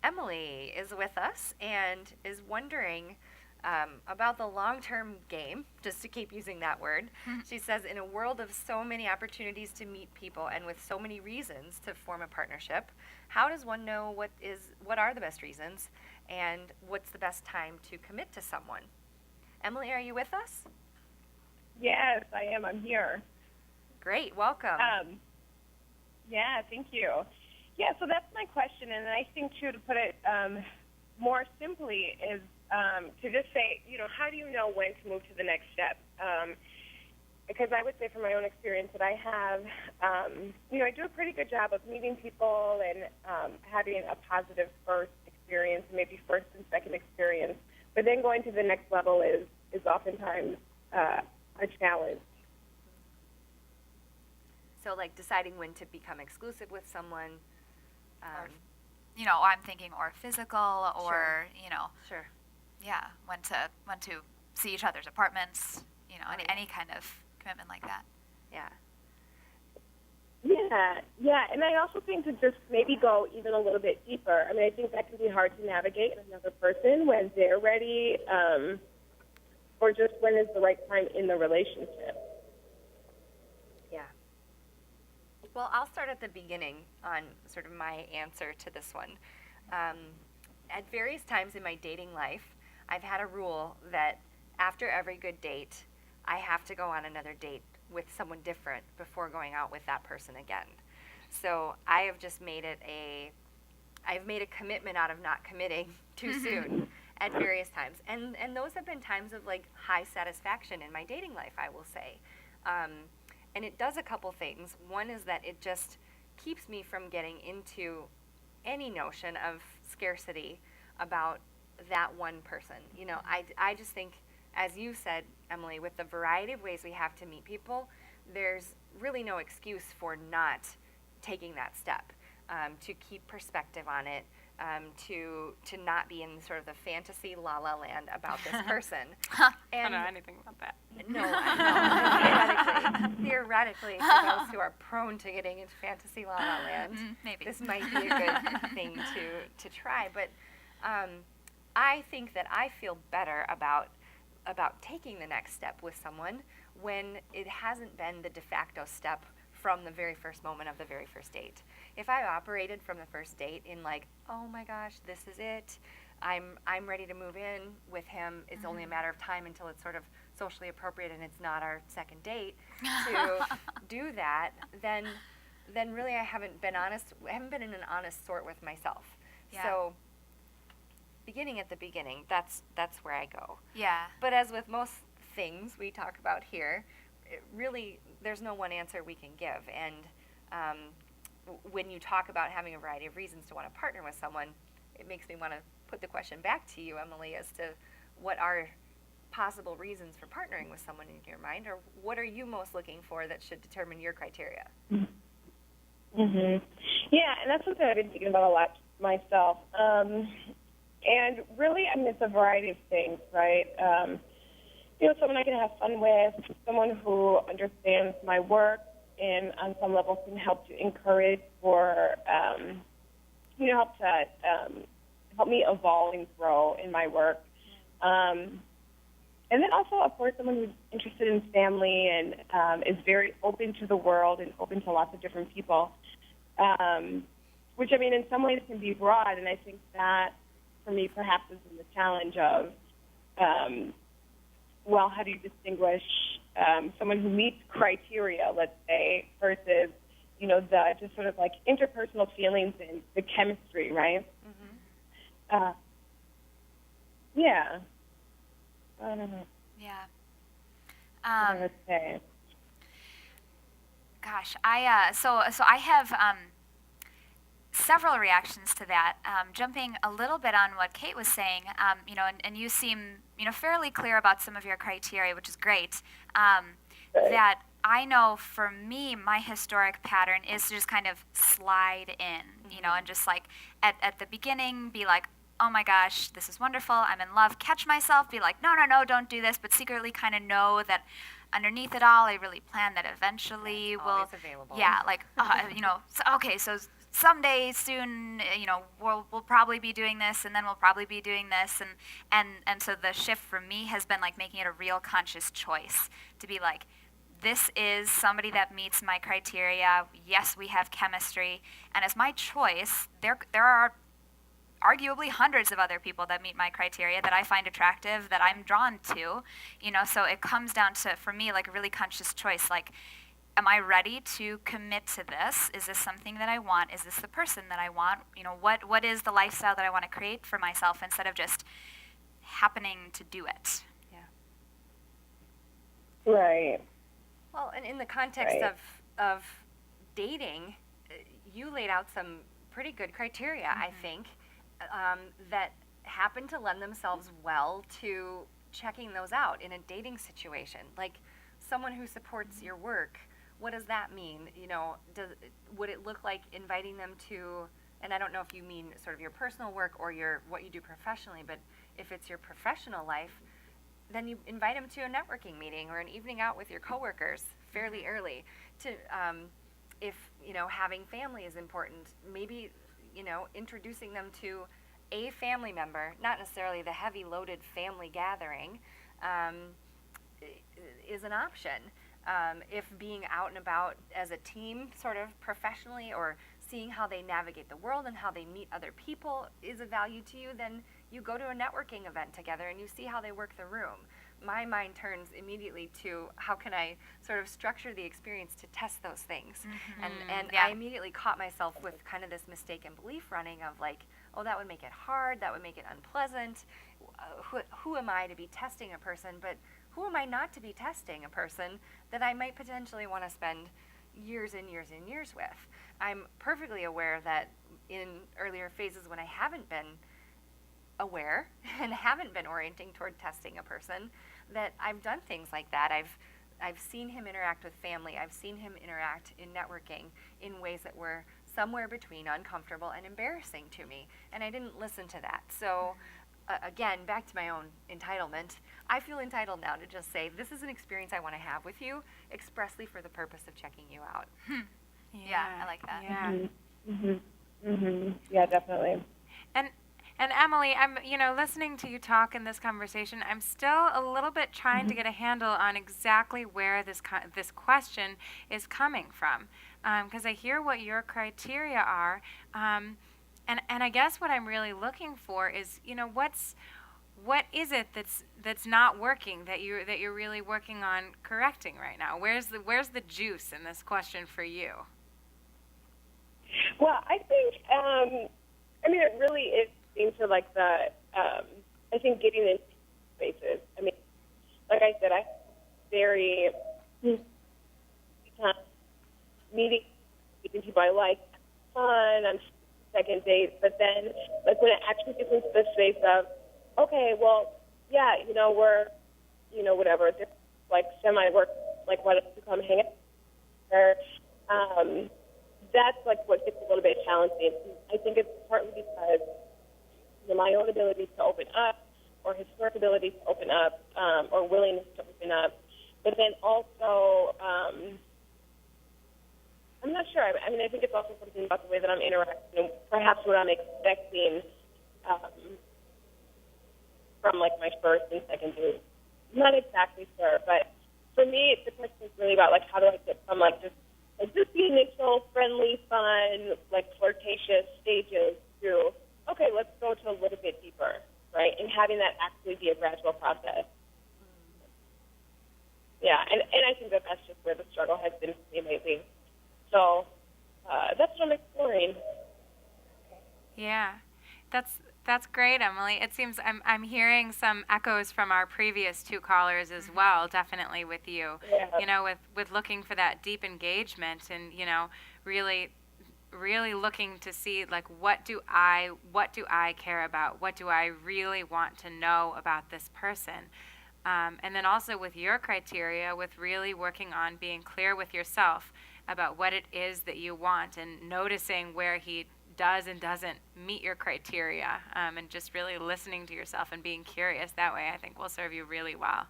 Emily is with us and is wondering about the long term game, just to keep using that word. She says, in a world of so many opportunities to meet people and with so many reasons to form a partnership, how does one know what are the best reasons and what's the best time to commit to someone? Emily, are you with us? Yes, I am. I'm here. Great, welcome. Yeah, thank you. Yeah, so that's my question, and I think, too, to put it more simply is to just say, how do you know when to move to the next step? Because I would say from my own experience that I have, I do a pretty good job of meeting people and having a positive first experience, maybe first and second experience. But then going to the next level is oftentimes a challenge. So, like deciding when to become exclusive with someone. Or, I'm thinking or physical or, Sure. Sure. Yeah, when to see each other's apartments, any kind of commitment like that. Yeah. Yeah, and I also think to just maybe go even a little bit deeper. I mean, I think that can be hard to navigate in another person when they're ready, or just when is the right time in the relationship. Yeah. Well, I'll start at the beginning on sort of my answer to this one. At various times in my dating life, I've had a rule that after every good date, I have to go on another date with someone different before going out with that person again. So I have just I've made a commitment out of not committing too soon at various times. And those have been times of like high satisfaction in my dating life, I will say. And it does a couple things. One is that it just keeps me from getting into any notion of scarcity about that one person. I just think, as you said, Emily, with the variety of ways we have to meet people, there's really no excuse for not taking that step, to keep perspective on it, to not be in sort of the fantasy la la land about this person. I don't know anything about that. No, theoretically, for those who are prone to getting into fantasy la la land, maybe this might be a good thing to try. But I think that I feel better about taking the next step with someone when it hasn't been the de facto step from the very first moment of the very first date. If I operated from the first date in like, oh my gosh, this is it, I'm ready to move in with him, it's only a matter of time until it's sort of socially appropriate and it's not our second date to do that, then really I haven't been in an honest sort with myself. Yeah. So beginning at the beginning, that's where I go. Yeah. But as with most things we talk about here, really there's no one answer we can give. And when you talk about having a variety of reasons to want to partner with someone, it makes me want to put the question back to you, Emily, as to what are possible reasons for partnering with someone in your mind, or what are you most looking for that should determine your criteria? Mhm. Yeah, and that's something I've been thinking about a lot myself. And really, I mean, it's a variety of things, right? Someone I can have fun with, someone who understands my work and on some level can help to encourage or, help me evolve and grow in my work. And then also, of course, someone who's interested in family and is very open to the world and open to lots of different people, which, I mean, in some ways can be broad. And I think that, for me, perhaps is in the challenge of, how do you distinguish someone who meets criteria, let's say, versus, the just sort of like interpersonal feelings and the chemistry, right? Mm-hmm. Yeah. I don't know. Yeah. I would say. Gosh, so I have several reactions to that. Jumping a little bit on what Kate was saying, and you seem fairly clear about some of your criteria, which is great. That I know for me, my historic pattern is to just kind of slide in, and just like at the beginning be like, oh my gosh, this is wonderful, I'm in love, catch myself, be like, no, don't do this, but secretly kind of know that underneath it all, I really plan that eventually Always available. Yeah, like, so someday soon, we'll probably be doing this, and then we'll probably be doing this, and so the shift for me has been like making it a real conscious choice to be like, this is somebody that meets my criteria. Yes, we have chemistry, and as my choice, there are arguably hundreds of other people that meet my criteria that I find attractive, that I'm drawn to, so it comes down to, for me, like a really conscious choice, like, am I ready to commit to this? Is this something that I want? Is this the person that I want? What is the lifestyle that I want to create for myself instead of just happening to do it? Yeah. Right. Well, and in the context Right. of dating, you laid out some pretty good criteria, I think, that happen to lend themselves well to checking those out in a dating situation. Like someone who supports your work, what does that mean? Would it look like inviting them to, and I don't know if you mean sort of your personal work or what you do professionally, but if it's your professional life, then you invite them to a networking meeting or an evening out with your coworkers fairly early. To if having family is important, maybe introducing them to a family member, not necessarily the heavy loaded family gathering, is an option. If being out and about as a team sort of professionally, or seeing how they navigate the world and how they meet other people is of value to you, then you go to a networking event together and you see how they work the room. My mind turns immediately to how can I sort of structure the experience to test those things. And Yeah. I immediately caught myself with kind of this mistaken belief running of like, oh, that would make it hard, that would make it unpleasant. Who am I to be testing a person? But who am I not to be testing a person that I might potentially want to spend years and years and years with? I'm perfectly aware that in earlier phases when I haven't been aware and haven't been orienting toward testing a person, that I've done things like that. I've seen him interact with family. I've seen him interact in networking in ways that were somewhere between uncomfortable and embarrassing to me, and I didn't listen to that. So again, back to my own entitlement, I feel entitled now to just say, this is an experience I want to have with you expressly for the purpose of checking you out. Yeah, I like that. Yeah. Yeah, definitely. And Emily, I'm listening to you talk in this conversation. I'm still a little bit trying to get a handle on exactly where this question is coming from, because I hear what your criteria are, and I guess what I'm really looking for is what is it that's not working that you're really working on correcting right now? Where's the juice in this question for you? Well, I think, it really is into like I think getting into spaces. I mean, like I said, I very meeting people I like, fun on second dates, but then like when it actually gets into the space of, okay, well, yeah, we're, whatever, like semi-work, like why don't you come hang out? Or, that's like what gets a little bit challenging. I think it's partly because my own ability to open up, or his work ability to open up, or willingness to open up, but then also, I'm not sure. I mean, I think it's also something about the way that I'm interacting, and perhaps what I'm expecting from like my first and second date. I'm not exactly sure, but for me, the question is really about like how do I get from like just the initial friendly, fun, like flirtatious stages to, okay, let's go to a little bit deeper, right? And having that actually be a gradual process. Yeah, and I think that that's just where the struggle has been for me lately. So that's what I'm exploring. Yeah, that's great, Emily. It seems I'm hearing some echoes from our previous two callers as well. Definitely with you, Yeah. with looking for that deep engagement, and really looking to see like what do I care about, what do I really want to know about this person, and then also with your criteria, with really working on being clear with yourself about what it is that you want, and noticing where he does and doesn't meet your criteria, and just really listening to yourself and being curious that way, I think will serve you really well.